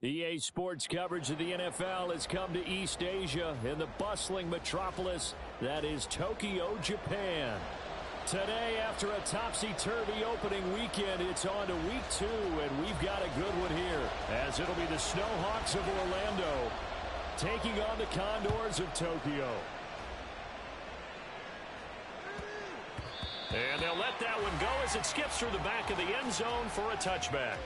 EA Sports coverage of the NFL has come to East Asia in the bustling metropolis that is Tokyo, Japan. Today, after a topsy-turvy opening weekend, it's on to week 2, and we've got a good one here, as it'll be the Snowhawks of Orlando taking on the Condors of Tokyo. And they'll let that one go as it skips through the back of the end zone for a touchback.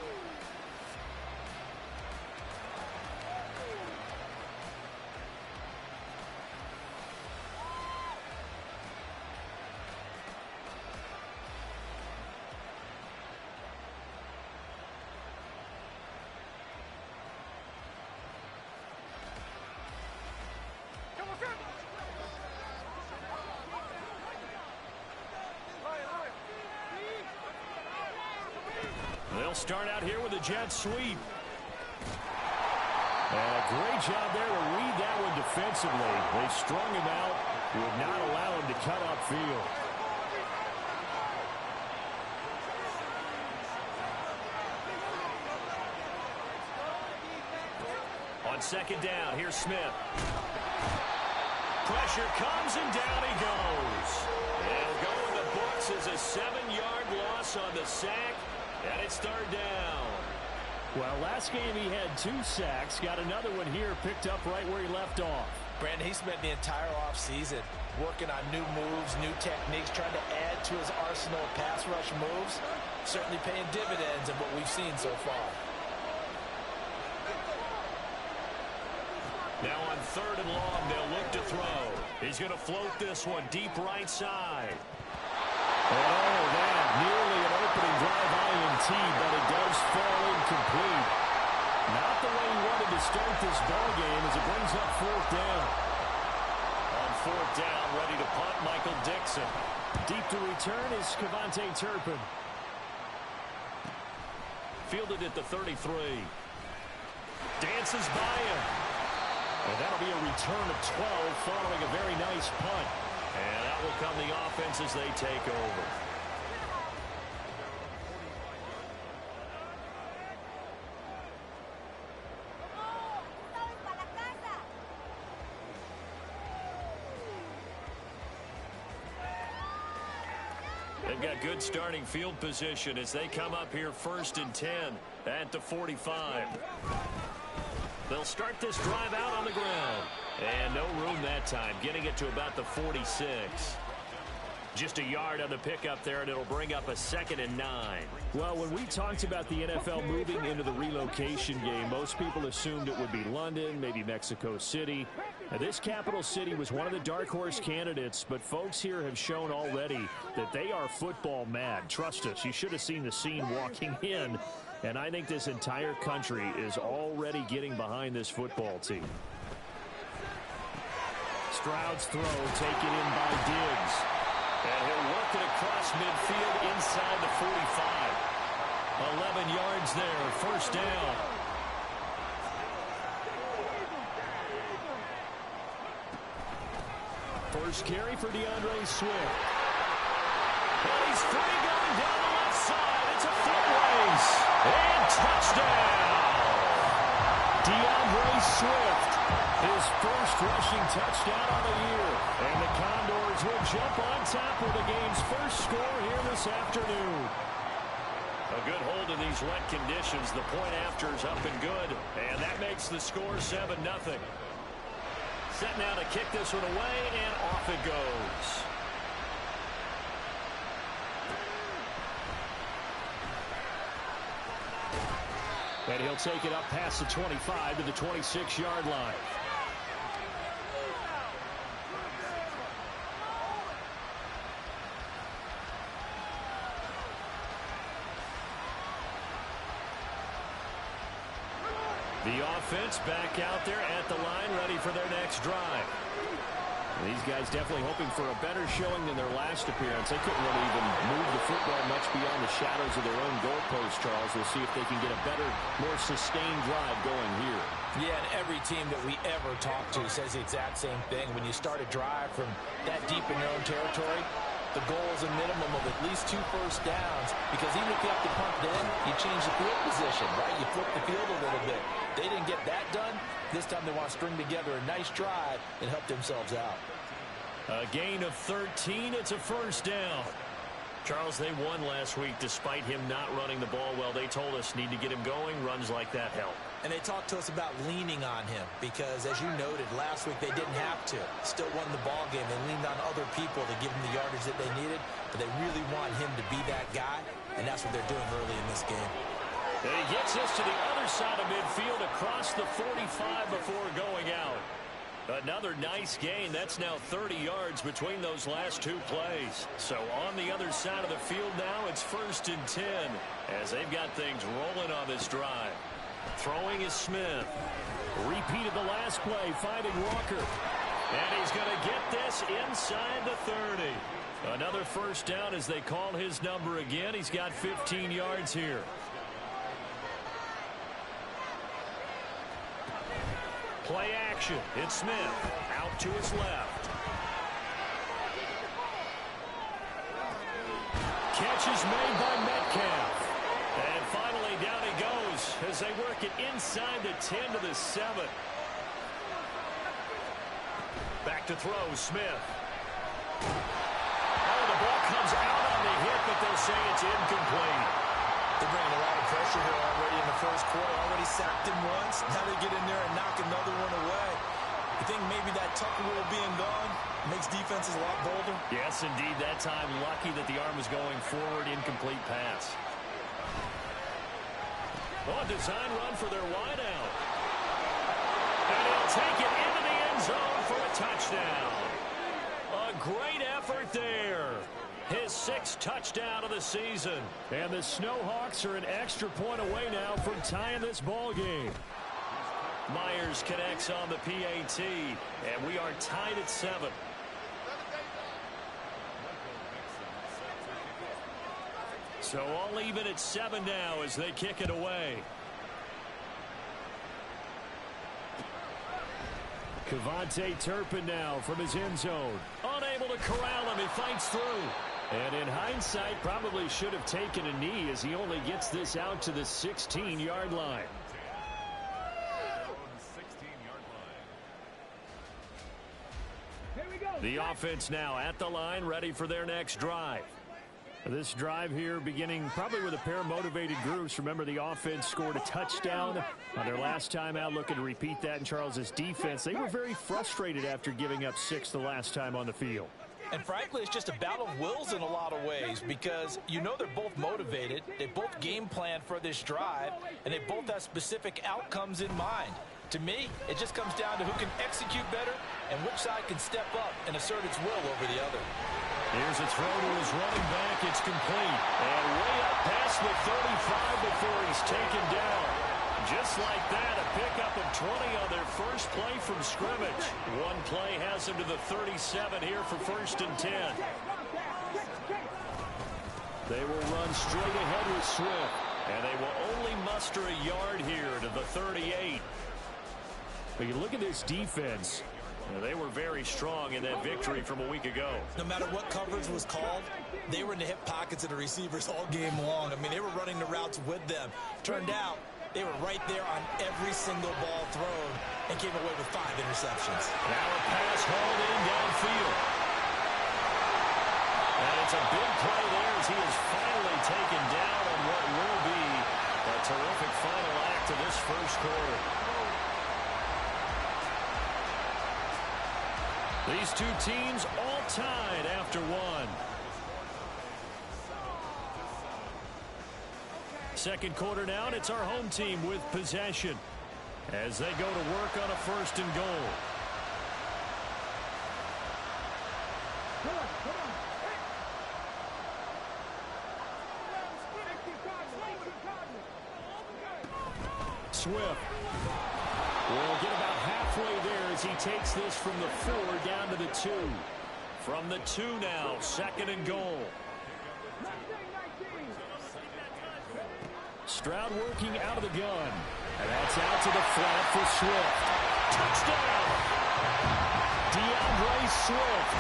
They'll start out here with a jet sweep. And a great job there to read that one defensively. They strung him out, would not allow him to cut upfield. On second down, here's Smith. Pressure comes and down he goes. It'll go in the books as a 7-yard loss on the sack. And it's third down. Well, last game he had 2 sacks. Got another one here picked up right where he left off. Brandon, he spent the entire offseason working on new moves, new techniques, trying to add to his arsenal of pass rush moves. Certainly paying dividends in what we've seen so far. Now on third and long, they'll look to throw. He's going to float this one deep right side. Oh, that nearly an opening drive INT, but it does fall incomplete. Not the way he wanted to start this ball game as it brings up fourth down. On fourth down, ready to punt, Michael Dixon. Deep to return is Cavante Turpin. Fielded at the 33. Dances by him. And that'll be a return of 12 following a very nice punt. And that will come the offense as they take over. They've got good starting field position as they come up here first and 10 at the 45. They'll start this drive out on the ground. And no room that time, getting it to about the 46. Just a yard on the pickup there, and it'll bring up a second and 9. Well, when we talked about the NFL moving into the relocation game, most people assumed it would be London, maybe Mexico City. Now, this capital city was one of the dark horse candidates, but folks here have shown already that they are football mad. Trust us, you should have seen the scene walking in. And I think this entire country is already getting behind this football team. Stroud's throw taken in by Diggs. And he'll work it across midfield inside the 45. 11 yards there, first down. First carry for DeAndre Swift. And he's free going down the left side. It's a foot race. And touchdown. DeAndre Swift. His first rushing touchdown of the year. And the Condors will jump on top with the game's first score here this afternoon. A good hold in these wet conditions. The point after is up and good. And that makes the score 7-0. Set now to kick this one away, and off it goes. And he'll take it up past the 25 to the 26-yard line. The offense back out there at the line, ready for their next drive. These guys definitely hoping for a better showing than their last appearance. They couldn't really even move the football much beyond the shadows of their own goalpost, Charles. We'll see if they can get a better, more sustained drive going here. Yeah, and every team that we ever talk to says the exact same thing. When you start a drive from that deep in your own territory, The goal is a minimum of at least 2 first downs, because even if you have to punt then, you change the field position, right? You flip the field a little bit. They didn't get that done. This time they want to string together a nice drive and help themselves out. A gain of 13. It's a first down. Charles, they won last week despite him not running the ball well. They told us need to get him going. Runs like that help. And they talked to us about leaning on him because, as you noted, last week they didn't have to. Still won the ball game. They leaned on other people to give them the yardage that they needed, but they really want him to be that guy, and that's what they're doing early in this game. And he gets us to the other side of midfield across the 45 before going out. Another nice gain. That's now 30 yards between those last 2 plays. So on the other side of the field now, it's 1st and 10 as they've got things rolling on this drive. Throwing is Smith. Repeated the last play, finding Walker. And he's going to get this inside the 30. Another first down as they call his number again. He's got 15 yards here. Play action. It's Smith. Out to his left. Catch is made by Metcalf. And finally down he goes as they work it inside the 10 to the 7. Back to throw, Smith. Oh, the ball comes out on the hit, but they'll say it's incomplete. They're bringing a lot of pressure here already in the first quarter. Already sacked him once. Now they get in there and knock another one away. I think maybe that Tucker rule being gone makes defenses a lot bolder. Yes, indeed. That time, lucky that the arm was going forward. Incomplete pass. Oh, a design run for their wideout. And he'll take it into the end zone for a touchdown. A great effort there. His 6th touchdown of the season. And the Snowhawks are an extra point away now from tying this ball game. Myers connects on the PAT, and we are tied at 7. So all even at 7 now as they kick it away. Kevontae Turpin now from his end zone. Unable to corral him. He fights through. And in hindsight, probably should have taken a knee as he only gets this out to the 16-yard line. The offense now at the line, ready for their next drive. This drive here beginning probably with a pair of motivated groups. Remember, the offense scored a touchdown on their last time out. Looking to repeat that in Charles's defense. They were very frustrated after giving up 6 the last time on the field. And frankly, it's just a battle of wills in a lot of ways because you know they're both motivated. They both game plan for this drive, and they both have specific outcomes in mind. To me, it just comes down to who can execute better and which side can step up and assert its will over the other. Here's a throw to his running back. It's complete. And way up past the 35 before he's taken down. Just like that, a pickup of 20 on their first play from scrimmage. One play has him to the 37 here for 1st and 10. They will run straight ahead with Swift. And they will only muster a yard here to the 38. But you look at this defense. They were very strong in that victory from a week ago. No matter what coverage was called, they were in the hip pockets of the receivers all game long. I mean, they were running the routes with them. Turned out they were right there on every single ball thrown and came away with 5 interceptions. Now a pass hauled in downfield. And it's a big play there as he is finally taken down on what will be a terrific final act of this first quarter. These two teams all tied after 1. Second quarter now, and it's our home team with possession as they go to work on a 1st and goal. Swift will get about halfway there as he takes this from the 4 down to the 2. From the 2 now, 2nd and goal. Stroud working out of the gun. And that's out to the flat for Swift. Touchdown! DeAndre Swift.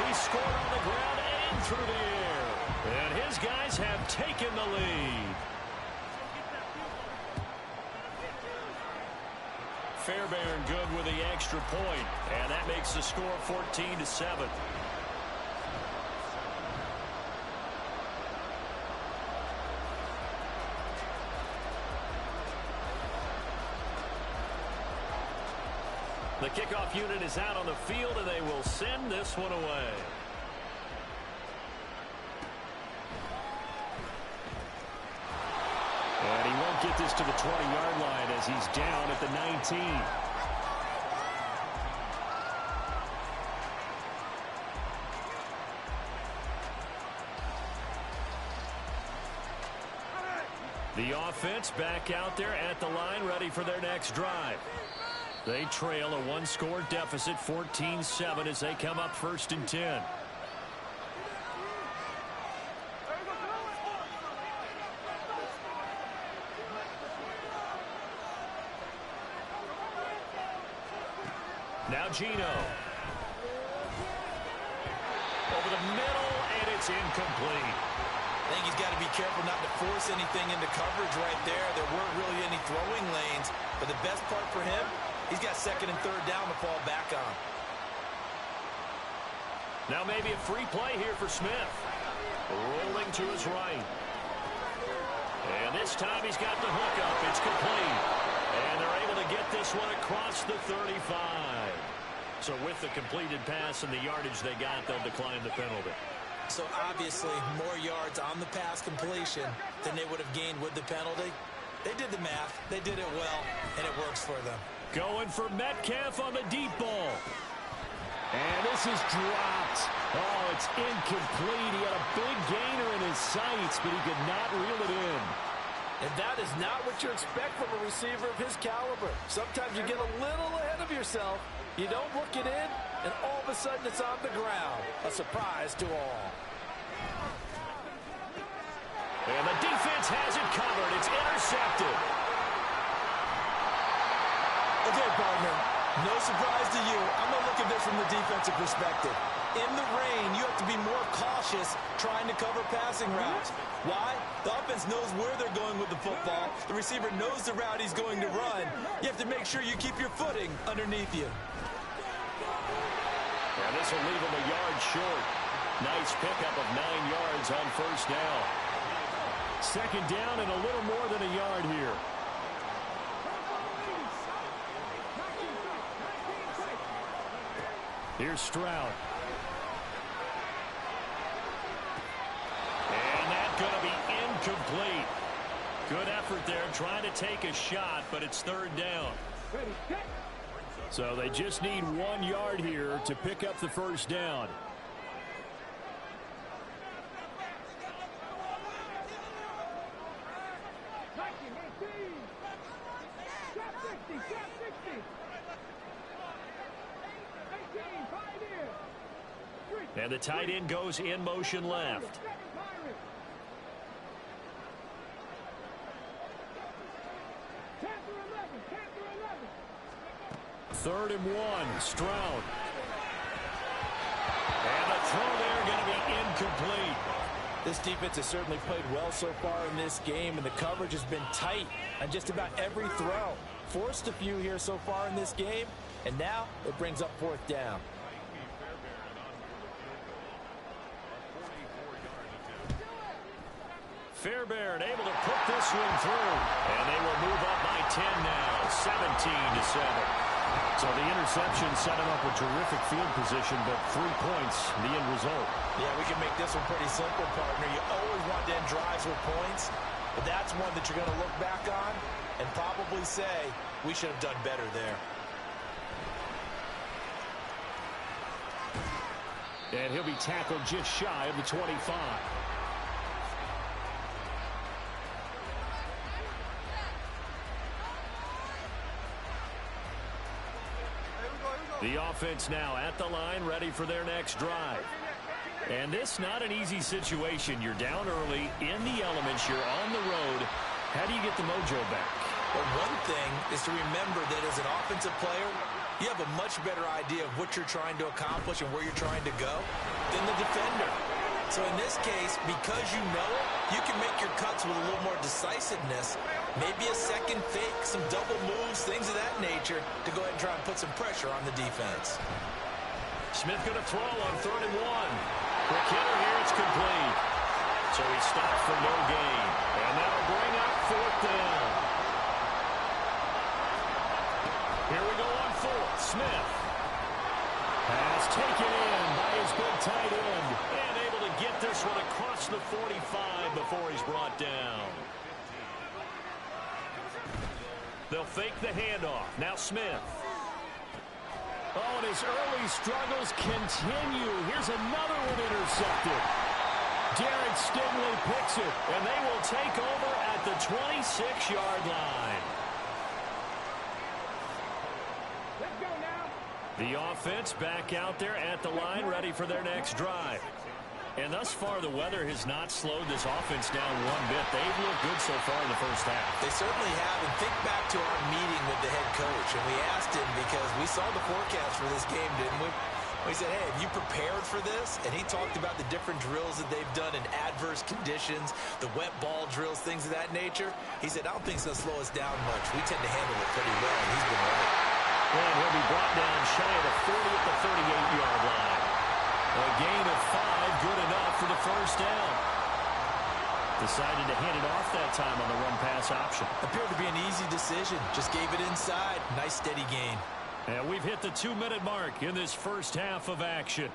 He scored on the ground and one through the air. And his guys have taken the lead. Fairbairn good with the extra point, and that makes the score 14-7. The kickoff unit is out on the field, and they will send this one away. And he won't get this to the 20-yard line as he's down at the 19. The offense back out there at the line, ready for their next drive. They trail a one-score deficit, 14-7, as they come up 1st and 10. Now Gino. Over the middle, and it's incomplete. I think he's got to be careful not to force anything into coverage right there. There weren't really any throwing lanes, but the best part for him, he's got 2nd and 3rd down to fall back on. Now maybe a free play here for Smith. Rolling to his right. And this time he's got the hook up. It's complete. And they're able to get this one across the 35. So with the completed pass and the yardage they got, they'll decline the penalty. So obviously more yards on the pass completion than they would have gained with the penalty. They did the math. They did it well, and it works for them. Going for Metcalf on the deep ball. And this is dropped. Oh, it's incomplete. He had a big gainer in his sights, but he could not reel it in. And that is not what you expect from a receiver of his caliber. Sometimes you get a little ahead of yourself. You don't look it in, and all of a sudden it's on the ground. A surprise to all. And the defense has it covered. It's intercepted. Okay, partner, no surprise to you. I'm going to look at this from the defensive perspective. In the rain, you have to be more cautious trying to cover passing routes. Why? The offense knows where they're going with the football. The receiver knows the route he's going to run. You have to make sure you keep your footing underneath you. And this will leave him a yard short. Nice pickup of 9 yards on 1st down. 2nd down and a little more than a yard here. Here's Stroud. And that's going to be incomplete. Good effort there trying to take a shot, but it's 3rd down. So they just need 1 yard here to pick up the 1st down. And the tight end goes in motion left. Third and 1, Stroud. And the throw there going to be incomplete. This defense has certainly played well so far in this game, and the coverage has been tight on just about every throw. Forced a few here so far in this game, and now it brings up 4th down. Fairbairn able to put this one through. And they will move up by 10 now, 17-7. So the interception set him up with terrific field position, but 3 points, the end result. Yeah, we can make this one pretty simple, partner. You always want to end drives with points, but that's one that you're going to look back on and probably say, we should have done better there. And he'll be tackled just shy of the 25. The offense now at the line, ready for their next drive. And this not an easy situation. You're down early, in the elements, you're on the road. How do you get the mojo back? Well, one thing is to remember that as an offensive player, you have a much better idea of what you're trying to accomplish and where you're trying to go than the defender. So in this case, because you know it, you can make your cuts with a little more decisiveness. Maybe a second fake, some double moves, things of that nature to go ahead and try and put some pressure on the defense. Smith going to throw on 3rd and 1. Quick hitter here, it's complete. So he stopped for no gain. And that'll bring up 4th down. Here we go on 4th. Smith. Pass taken in by his big tight end. And able to get this one across the 45 before he's brought down. They'll fake the handoff. Now Smith. Oh, and his early struggles continue. Here's another one intercepted. Derek Stingley picks it, and they will take over at the 26-yard line. Let's go now. The offense back out there at the line, ready for their next drive. And thus far, the weather has not slowed this offense down one bit. They've looked good so far in the first half. They certainly have. And think back to our meeting with the head coach. And we asked him because we saw the forecast for this game, didn't we? We said, hey, have you prepared for this? And he talked about the different drills that they've done in adverse conditions, the wet ball drills, things of that nature. He said, I don't think it's going to slow us down much. We tend to handle it pretty well, and he's been right. And he'll be brought down shy of the 40 at the 38-yard line. A gain of 5, good enough for the first down. Decided to hand it off that time on the run-pass option. Appeared to be an easy decision. Just gave it inside. Nice, steady gain. And we've hit the 2-minute mark in this first half of action.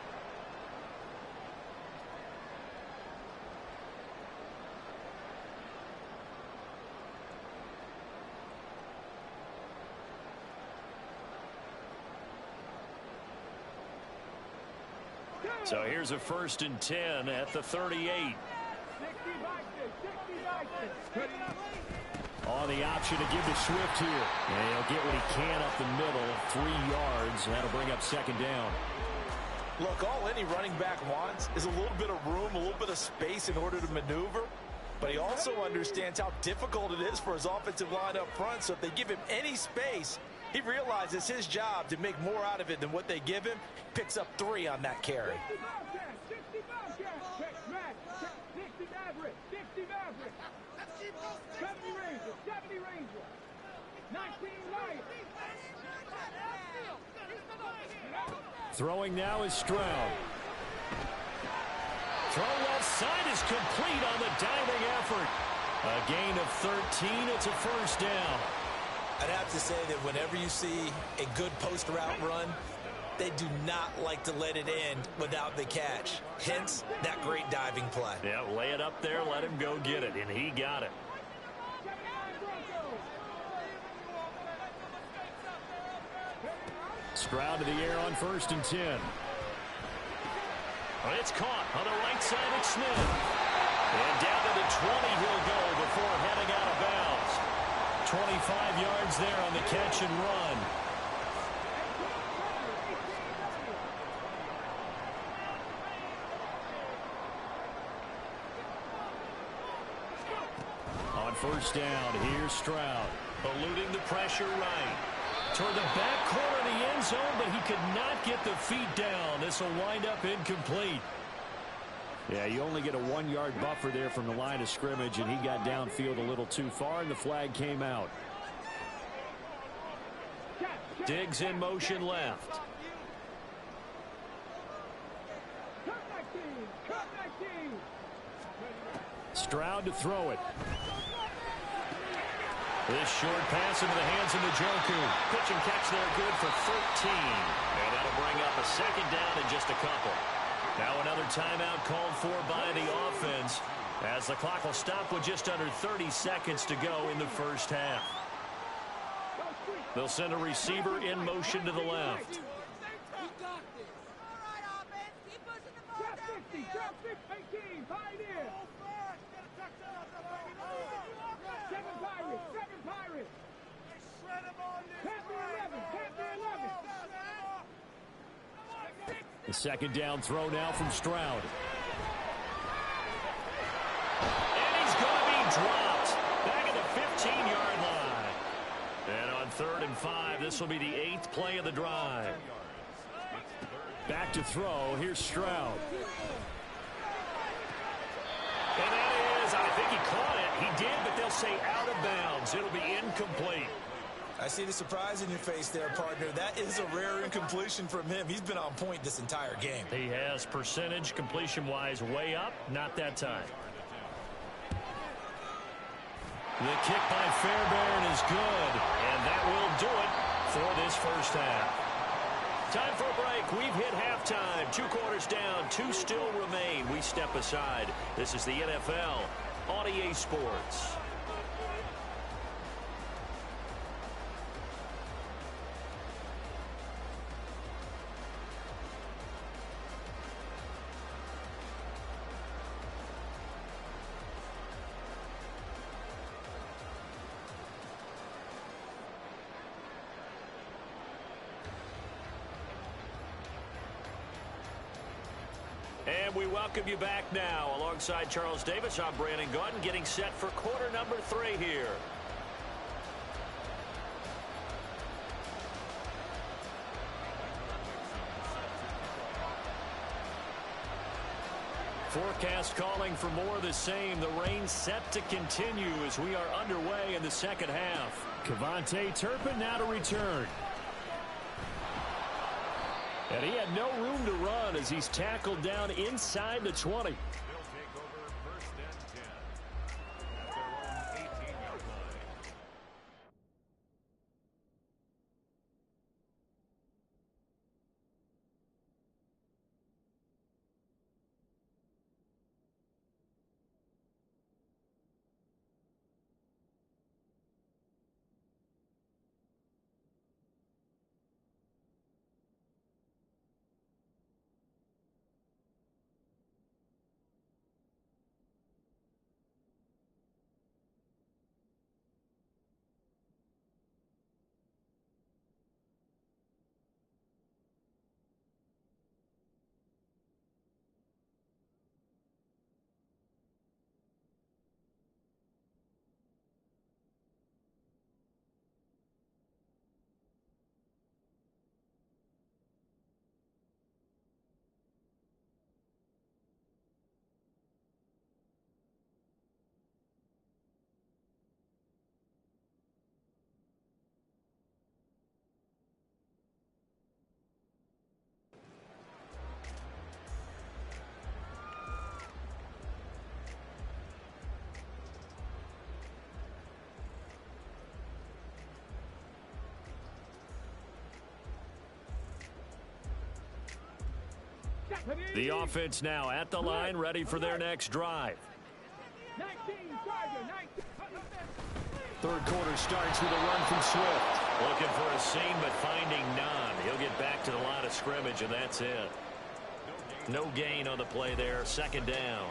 So here's a 1st and 10 at the 38. On the option to give to Swift here. And he'll get what he can up the middle, 3 yards. That'll bring up 2nd down. Look, all any running back wants is a little bit of room, a little bit of space in order to maneuver. But he also understands how difficult it is for his offensive line up front. So if they give him any space, he realizes his job to make more out of it than what they give him. Picks up 3 on that carry. Throwing now is Stroud. Throw left side is complete on the diving effort. A gain of 13. It's a 1st down. I'd have to say that whenever you see a good post route run, they do not like to let it end without the catch. Hence, that great diving play. Yeah, lay it up there, let him go get it, and he got it. Stroud to the air on 1st and 10. It's caught on the right side of Smith. And down to the 20 he'll go before heading out of bounds. 25 yards there on the catch and run. On 1st down, here's Stroud. Eluding the pressure right. Toward the back corner of the end zone, but he could not get the feet down. This will wind up incomplete. Yeah, you only get a 1-yard buffer there from the line of scrimmage, and he got downfield a little too far, and the flag came out. Diggs in motion left. Stroud to throw it. This short pass into the hands of Njoku. Pitch and catch there good for 13. And that'll bring up a 2nd down in just a couple. Now another timeout called for by the offense as the clock will stop with just under 30 seconds to go in the first half. They'll send a receiver in motion to the left. The 2nd down throw now from Stroud. And he's going to be dropped back at the 15-yard line. And on 3rd and 5, this will be the 8th play of the drive. Back to throw. Here's Stroud. incomplete. I see the surprise in your face there, partner. That is a rare incompletion from him. He's been on point this entire game. He has percentage completion-wise way up. Not that time. The kick by Fairbairn is good, and that will do it for this first half. Time for a break. We've hit halftime. 2 quarters down, 2 still remain. We step aside. This is the NFL on EA Sports. And we welcome you back now. Alongside Charles Davis, I'm Brandon Gaudin, getting set for quarter number 3 here. Forecast calling for more of the same. The rain set to continue as we are underway in the second half. Kevontae Turpin now to return. And he had no room to run as he's tackled down inside the 20. The offense now at the line, ready for their next drive. Third quarter starts with a run from Swift. Looking for a seam, but finding none. He'll get back to the line of scrimmage, and that's it. No gain on the play there. Second down.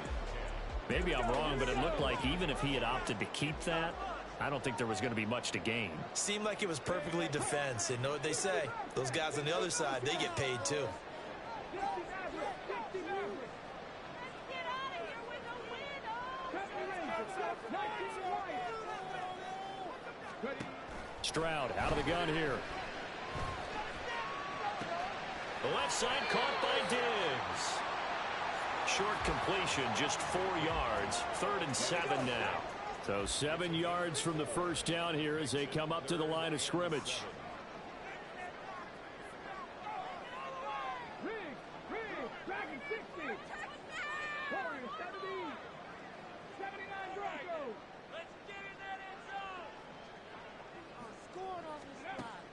Maybe I'm wrong, but it looked like even if he had opted to keep that, I don't think there was going to be much to gain. Seemed like it was perfectly defense. And know what they say? Those guys on the other side, they get paid too. Stroud out of the gun here. The left side caught by Diggs. Short completion, just 4 yards. 3rd and 7 now. So 7 yards from the first down here as they come up to the line of scrimmage.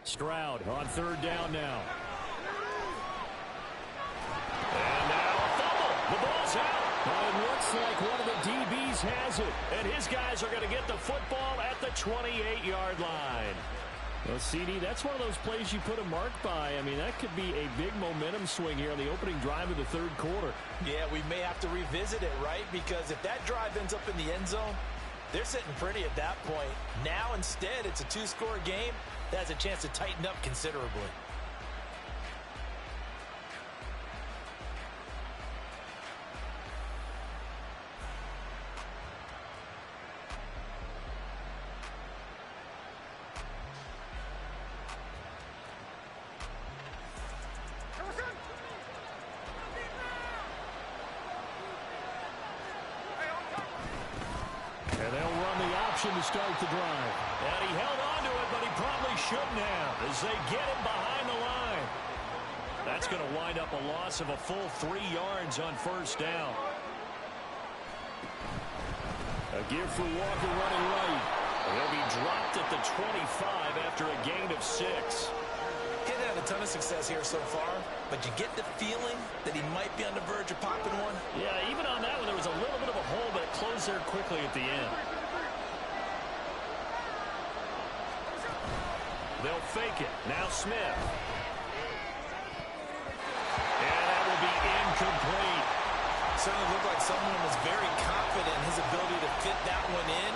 Stroud on 3rd down now. And now a fumble. The ball's out. Well, it looks like one of the DBs has it. And his guys are going to get the football at the 28-yard line. Well, CD, that's one of those plays you put a mark by. I mean, that could be a big momentum swing here on the opening drive of the 3rd quarter. Yeah, we may have to revisit it, right? Because if that drive ends up in the end zone, they're sitting pretty at that point. Now, instead, it's a 2-score game. That has a chance to tighten up considerably. formation to start the drive. And he held on to it, but he probably shouldn't have as they get him behind the line. That's going to wind up a loss of a full 3 yards on first down. A give for Walker running right. He'll be dropped at the 25 after a gain of 6. He hasn't had a ton of success here so far, but you get the feeling that he might be on the verge of popping one. Yeah, even on that one, there was a little bit of a hole, but it closed there quickly at the end. They'll fake it. Now Smith. And that will be incomplete. Certainly looked like someone was very confident in his ability to fit that one in.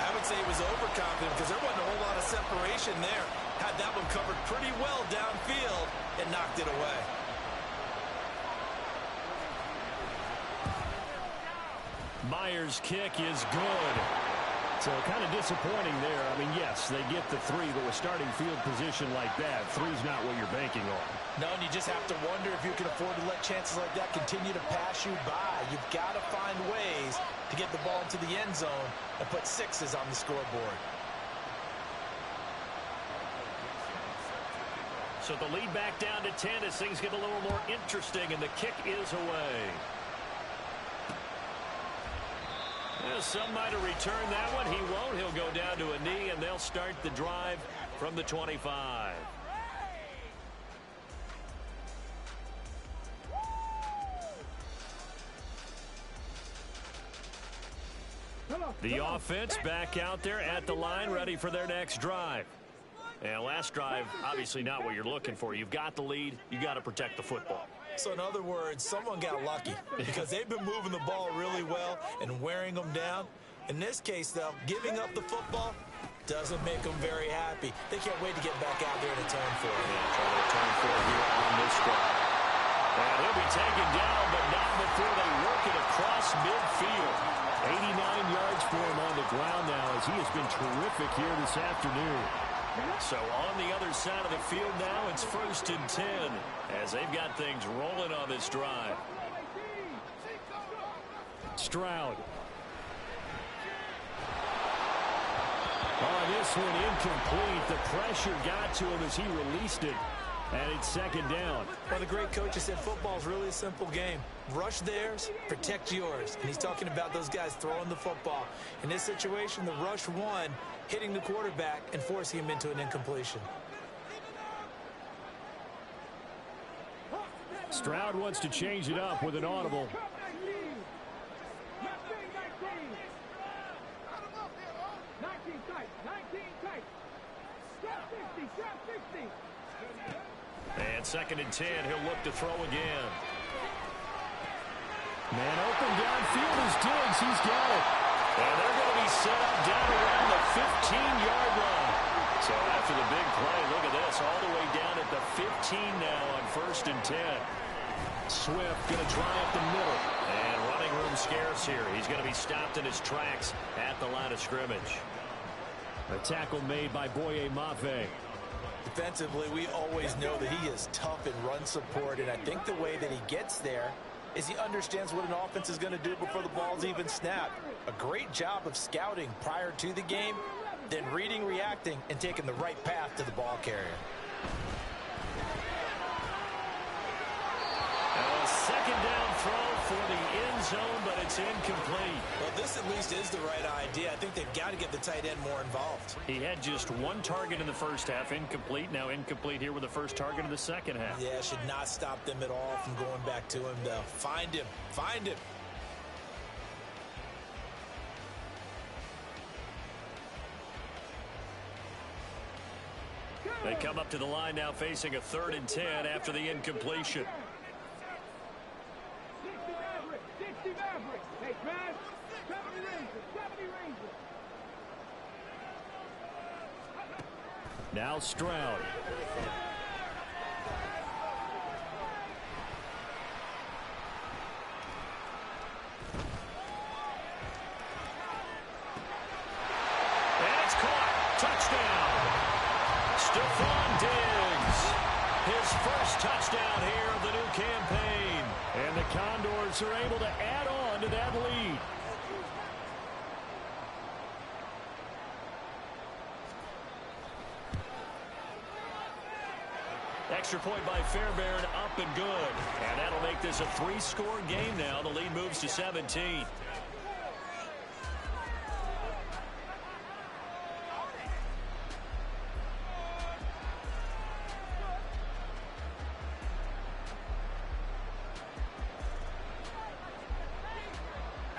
I would say he was overconfident because there wasn't a whole lot of separation there. Had that one covered pretty well downfield and knocked it away. Myers' kick is good. So kind of disappointing there. I mean, yes, they get the 3, but with starting field position like that, 3's not what you're banking on. No, and you just have to wonder if you can afford to let chances like that continue to pass you by. You've got to find ways to get the ball into the end zone and put 6s on the scoreboard. So the lead back down to 10 as things get a little more interesting, and the kick is away. Well, some might have returned that one. He won't. He'll go down to a knee, and they'll start the drive from the 25. The offense back out there at the line, ready for their next drive. And last drive, obviously not what you're looking for. You've got the lead. You got to protect the football. So in other words, someone got lucky because they've been moving the ball really well and wearing them down. In this case, though, giving up the football doesn't make them very happy. They can't wait to get back out there and atone for it. Yeah, try to atone for it here on this drive. And he'll be taken down, but not before they work it across midfield. 89 yards for him on the ground now as he has been terrific here this afternoon. So on the other side of the field now, it's 1st and 10 as they've got things rolling on this drive. Stroud. Oh, this one incomplete. The pressure got to him as he released it. And it's 2nd down. Well, the great coach has said football is really a simple game. Rush theirs, protect yours. And he's talking about those guys throwing the football. In this situation, the rush one, hitting the quarterback and forcing him into an incompletion. Stroud wants to change it up with an audible. And 2nd and 10, he'll look to throw again. Man open downfield is Diggs. He's got it. And they're going to be set up down around the 15-yard line. So after the big play, look at this, all the way down at the 15 now on 1st and 10. Swift going to try up the middle. And running room scarce here. He's going to be stopped in his tracks at the line of scrimmage. A tackle made by Boye Mafe. Defensively, we always know that he is tough in run support, and I think the way that he gets there is he understands what an offense is going to do before the ball's even snapped. A great job of scouting prior to the game, then reading, reacting, and taking the right path to the ball carrier. A 2nd down throw for the end zone, but it's incomplete. Well, this at least is the right idea. I think they've got to get the tight end more involved. He had just 1 target in the first half, incomplete. Now incomplete here with the first target in the second half. Yeah, should not stop them at all from going back to him, though. Find him. Find him. They come up to the line now facing a 3rd and 10 after the incompletion. Now Stroud. And it's caught. Touchdown. Stephon Diggs. His first touchdown here of the new campaign. And the Condors are able to add on to that lead. Extra point by Fairbairn, up and good. And that'll make this a 3-score game now. The lead moves to 17.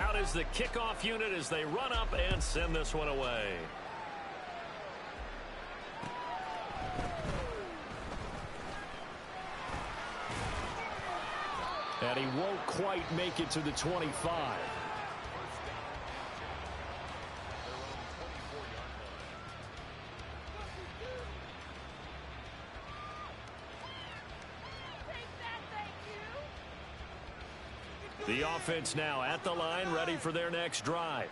Out is the kickoff unit as they run up and send this one away. And he won't quite make it to the 25. The offense now at the line, ready for their next drive.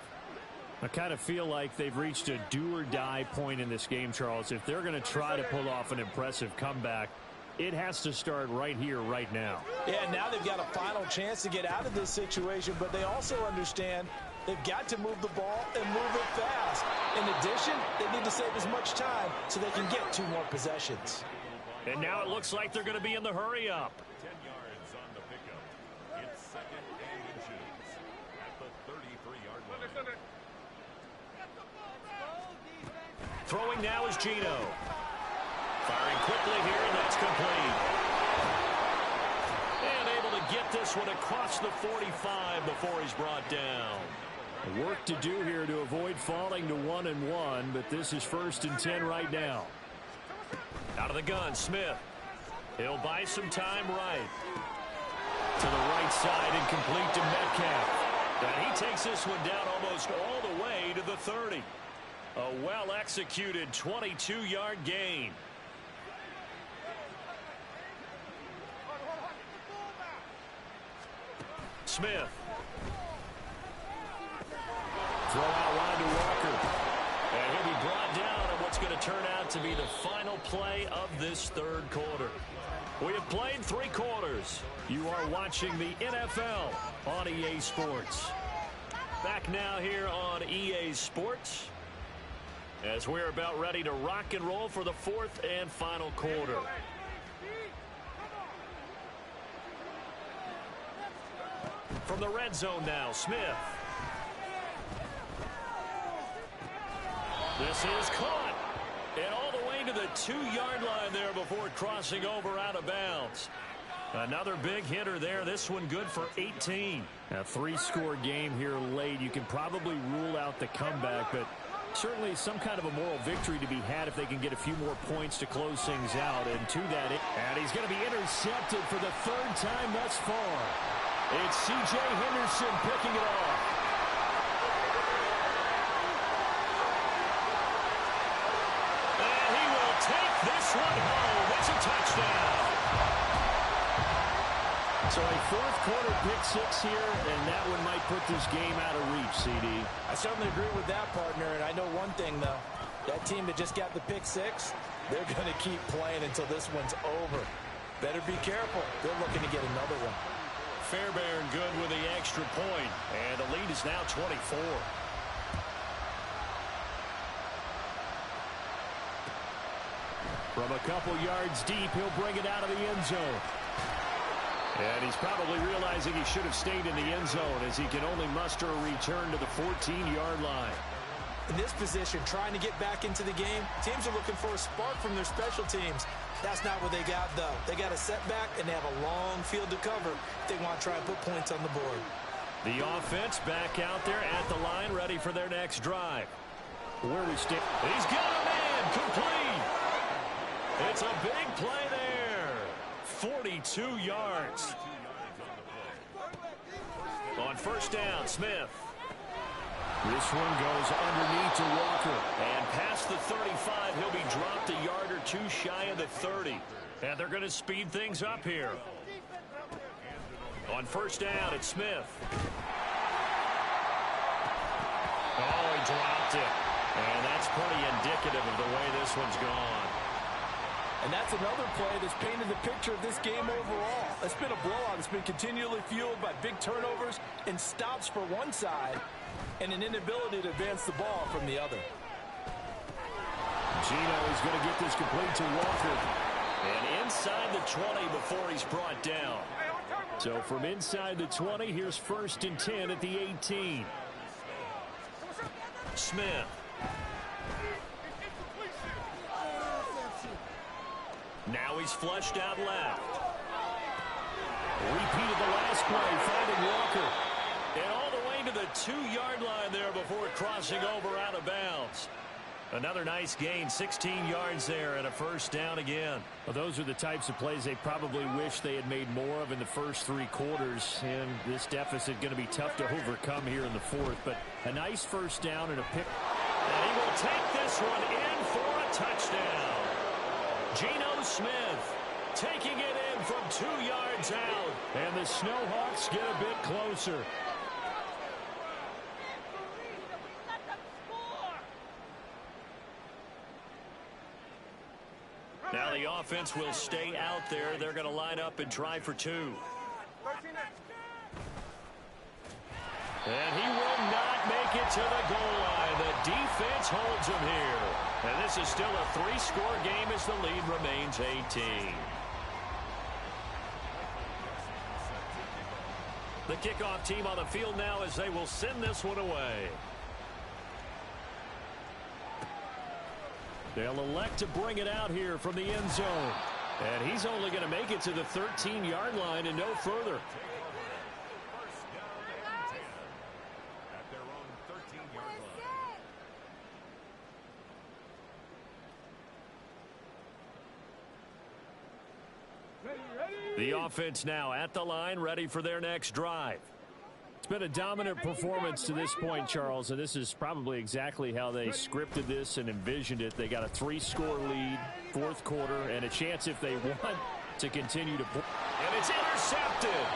I kind of feel like they've reached a do-or-die point in this game, Charles. If they're going to try to pull off an impressive comeback, it has to start right here, right now. Yeah, now they've got a final chance to get out of this situation, but they also understand they've got to move the ball and move it fast. In addition, they need to save as much time so they can get 2 more possessions. And now it looks like they're going to be in the hurry-up. 10 yards on the pickup. It's 2nd and inches at the 33-yard line. Throwing now is Gino. Firing quickly here, and that's complete. And able to get this one across the 45 before he's brought down. Work to do here to avoid falling to 1-1, but this is 1st and 10 right now. Out of the gun, Smith. He'll buy some time right. To the right side and complete to Metcalf. And he takes this one down almost all the way to the 30. A well-executed 22-yard gain. Smith. Throw out wide to Walker. And he'll be brought down on what's going to turn out to be the final play of this 3rd quarter. We have played 3 quarters. You are watching the NFL on EA Sports. Back now here on EA Sports as we're about ready to rock and roll for the 4th and final quarter. From the red zone now, Smith. This is caught. And all the way to the 2-yard line there before crossing over out of bounds. Another big hitter there. This one good for 18. A 3-score game here late. You can probably rule out the comeback, but certainly some kind of a moral victory to be had if they can get a few more points to close things out. And to that, and he's going to be intercepted for the 3rd time thus far. It's C.J. Henderson picking it off. And he will take this one home. It's a touchdown. So a 4th quarter pick-6 here, and that one might put this game out of reach, CD. I certainly agree with that, partner, and I know one thing, though. That team that just got the pick-6, they're going to keep playing until this one's over. Better be careful. They're looking to get another one. Fairbairn good with the extra point, and the lead is now 24. From a couple yards deep, he'll bring it out of the end zone. And he's probably realizing he should have stayed in the end zone as he can only muster a return to the 14-yard line. In this position, trying to get back into the game, teams are looking for a spark from their special teams. That's not what they got, though. They got a setback, and they have a long field to cover if they want to try and put points on the board. The offense back out there at the line, ready for their next drive. Where we stand. He's got a man complete. It's a big play there. 42 yards. On 1st down, Smith. This one goes underneath to Walker. And past the 35, he'll be dropped a yard or 2 shy of the 30. And they're going to speed things up here. On 1st down, it's Smith. Oh, he dropped it. And that's pretty indicative of the way this one's gone. And that's another play that's painted the picture of this game overall. It's been a blowout. It's been continually fueled by big turnovers and stops for one side and an inability to advance the ball from the other. Gino is going to get this complete to Walker. And inside the 20 before he's brought down. So from inside the 20, here's 1st and 10 at the 18. Smith. Now he's flushed out left. Repeated the last play, finding Walker. And all the way to the 2-yard line there before crossing over out of bounds. Another nice gain, 16 yards there and a 1st down again. Well, those are the types of plays they probably wish they had made more of in the first 3 quarters. And this deficit going to be tough to overcome here in the 4th. But a nice 1st down and a pick. And he will take this one in for a touchdown. Geno Smith taking it in from 2 yards out. And the Snowhawks get a bit closer. Now the offense will stay out there. They're going to line up and try for 2. And he will not make it to the goal line. The defense holds him here. And this is still a 3-score game as the lead remains 18. The kickoff team on the field now as they will send this one away. They'll elect to bring it out here from the end zone. And he's only going to make it to the 13-yard line and no further. At their own 13-yard line. The offense now at the line, ready for their next drive. It's been a dominant performance to this point, Charles, and this is probably exactly how they scripted this and envisioned it. They got a 3-score lead, 4th quarter, and a chance if they want to continue to play. And it's intercepted.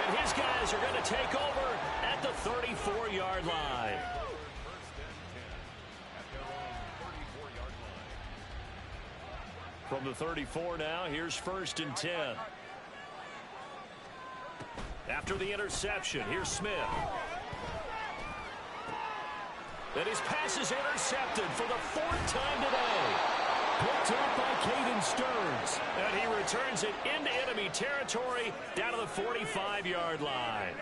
And his guys are going to take over at the 34-yard line. From the 34 now, here's 1st and 10. After the interception, here's Smith. And his pass is intercepted for the 4th time today. Picked up by Caden Stearns. And he returns it into enemy territory down to the 45-yard line.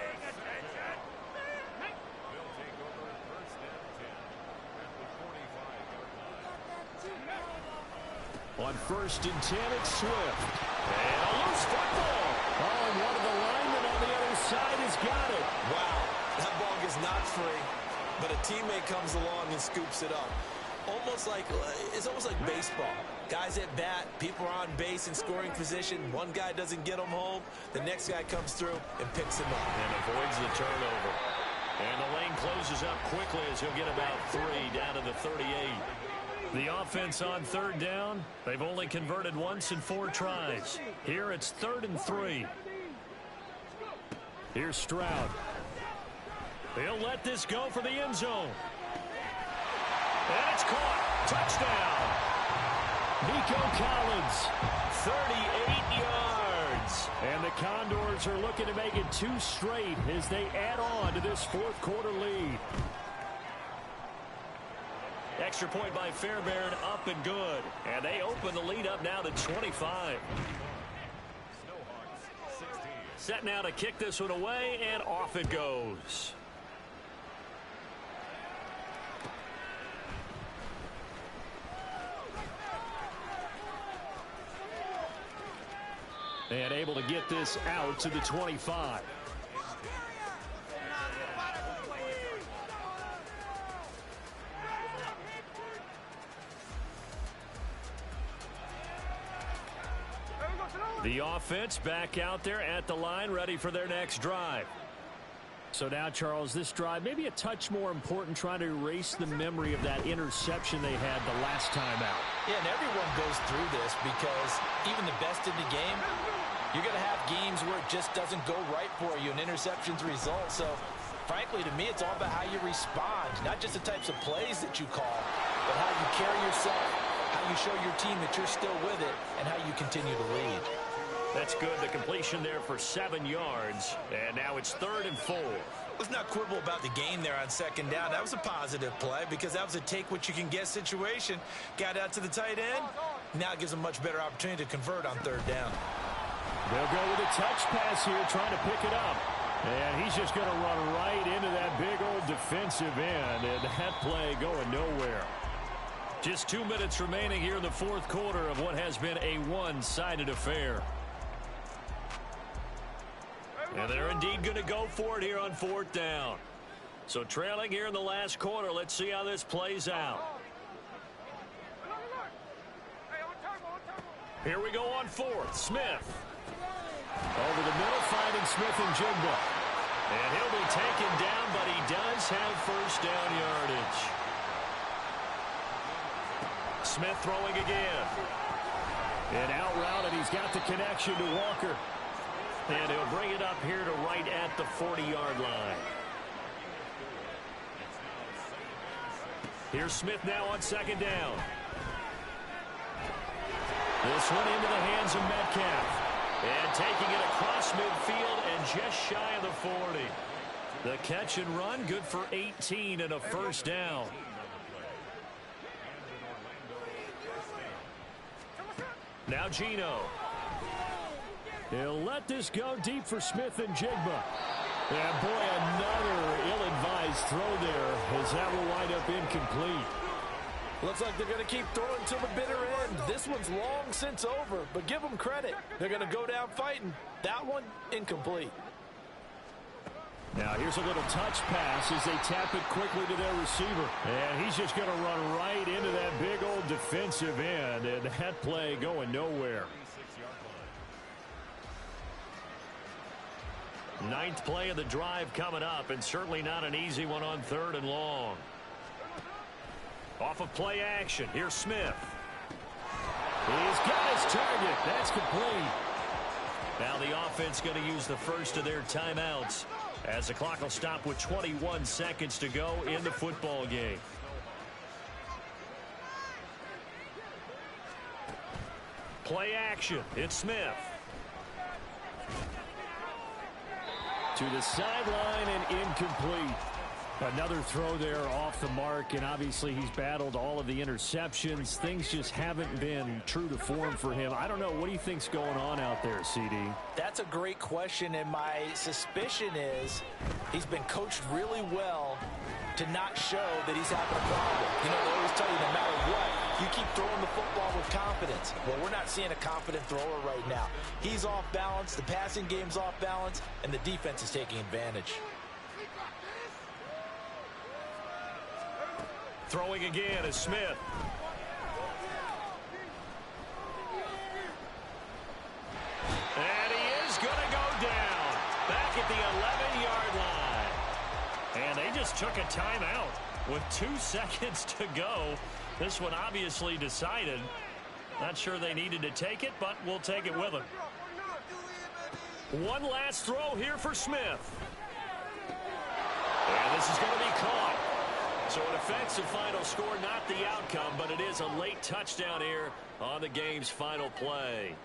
On 1st and 10, it's Swift. And a loose football. Oh, and one of the linemen on the other side has got it. Wow, that ball is not free, but a teammate comes along and scoops it up. It's almost like baseball. Guys at bat, people are on base in scoring position. One guy doesn't get him home. The next guy comes through and picks him up. And avoids the turnover. And the lane closes up quickly as he'll get about 3 down to the 38. The offense on 3rd down, they've only converted once in 4 tries. Here it's 3rd and 3. Here's Stroud. They'll let this go for the end zone. And it's caught. Touchdown. Nico Collins. 38 yards. And the Condors are looking to make it 2 straight as they add on to this 4th quarter lead. Extra point by Fairbairn, up and good. And they open the lead up now to 25. Set now to kick this one away, and off it goes. And able to get this out to the 25. The offense back out there at the line, ready for their next drive. So now, Charles, this drive maybe a touch more important, trying to erase the memory of that interception they had the last time out. Yeah, and everyone goes through this because even the best in the game, you're going to have games where it just doesn't go right for you, and interceptions result. So, frankly, to me, it's all about how you respond, not just the types of plays that you call, but how you carry yourself, how you show your team that you're still with it, and how you continue to lead. That's good. The completion there for 7 yards. And now it's 3rd and 4. Let's not quibble about the gain there on 2nd down. That was a positive play because that was a take-what-you-can-get situation. Got out to the tight end, Now it gives them a much better opportunity to convert on third down. They'll go with a touch pass here, trying to pick it up. And he's just going to run right into that big old defensive end. And that play going nowhere. Just 2 minutes remaining here in the fourth quarter of what has been a one-sided affair. And they're indeed going to go for it here on fourth down. So trailing here in the last quarter, let's see how this plays out. Here we go on fourth. Smith. Over the middle, finding Smith and Jigba. And he'll be taken down, but he does have first down yardage. Smith throwing again. And out route, and he's got the connection to Walker. And he'll bring it up here to right at the 40-yard line. Here's Smith now on second down. This one into the hands of Metcalf. And taking it across midfield and just shy of the 40. The catch and run, good for 18 and a first down. Now Geno. He'll let this go deep for Smith and Jigba. And boy, another ill-advised throw there as that will wind up incomplete. Looks like they're going to keep throwing till the bitter end. This one's long since over, but give them credit. They're going to go down fighting. That one, incomplete. Now here's a little touch pass as they tap it quickly to their receiver. And he's just going to run right into that big old defensive end. And that play going nowhere. Ninth play of the drive coming up, and certainly not an easy one on third and long. Off of play action, here's Smith. He's got his target. That's complete. Now the offense going to use the first of their timeouts as the clock will stop with 21 seconds to go in the football game. Play action, it's Smith. To the sideline and incomplete. Another throw there off the mark, and obviously he's battled all of the interceptions. Things just haven't been true to form for him. I don't know. What do you think's going on out there, CD? That's a great question, and my suspicion is he's been coached really well to not show that he's having a problem. You know, they always tell you no matter what, you keep throwing the football with confidence. Well, we're not seeing a confident thrower right now. He's off balance, the passing game's off balance, and the defense is taking advantage. Throwing again is Smith. And he is going to go down back at the 11-yard line. And they just took a timeout with 2 seconds to go. This one obviously decided. Not sure they needed to take it, but we'll take it with them. One last throw here for Smith. And this is going to be caught. So an offensive final score, not the outcome, but it is a late touchdown here on the game's final play.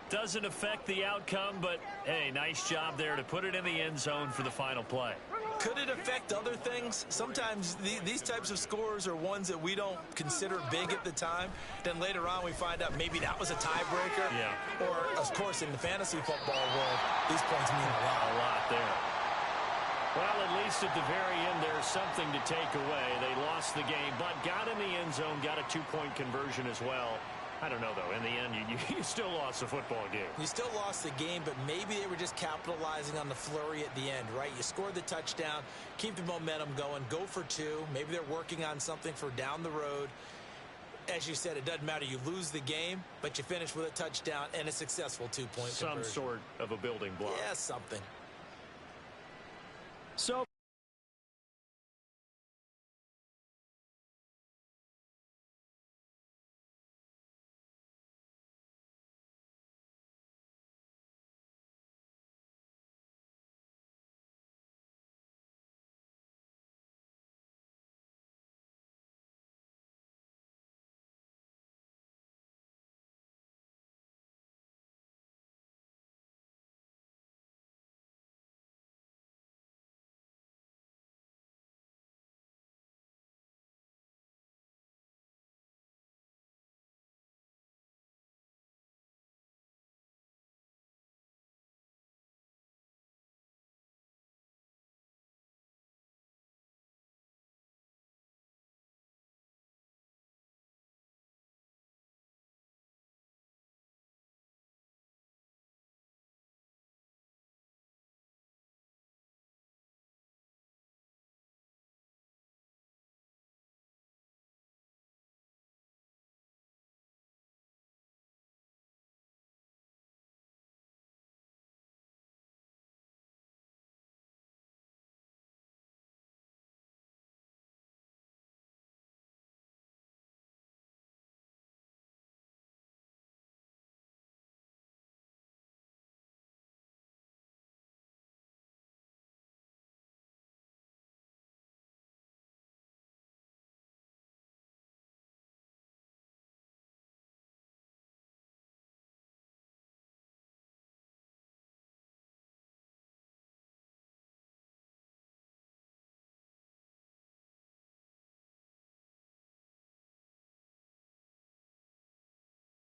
Doesn't affect the outcome, but hey, nice job there to put it in the end zone for the final play. Could it affect other things? Sometimes these types of scores are ones that we don't consider big at the time. Then later on we find out maybe that was a tiebreaker. Yeah. Or, of course, in the fantasy football world, these points mean a lot. A lot there. Well, at least at the very end, there's something to take away. They lost the game, but got in the end zone, got a 2-point conversion as well. I don't know, though. In the end, you still lost the football game. You still lost the game, but maybe they were just capitalizing on the flurry at the end, right? You scored the touchdown, keep the momentum going, go for 2. Maybe they're working on something for down the road. As you said, it doesn't matter. You lose the game, but you finish with a touchdown and a successful 2-point conversion. Some sort of a building block. Yeah, something. So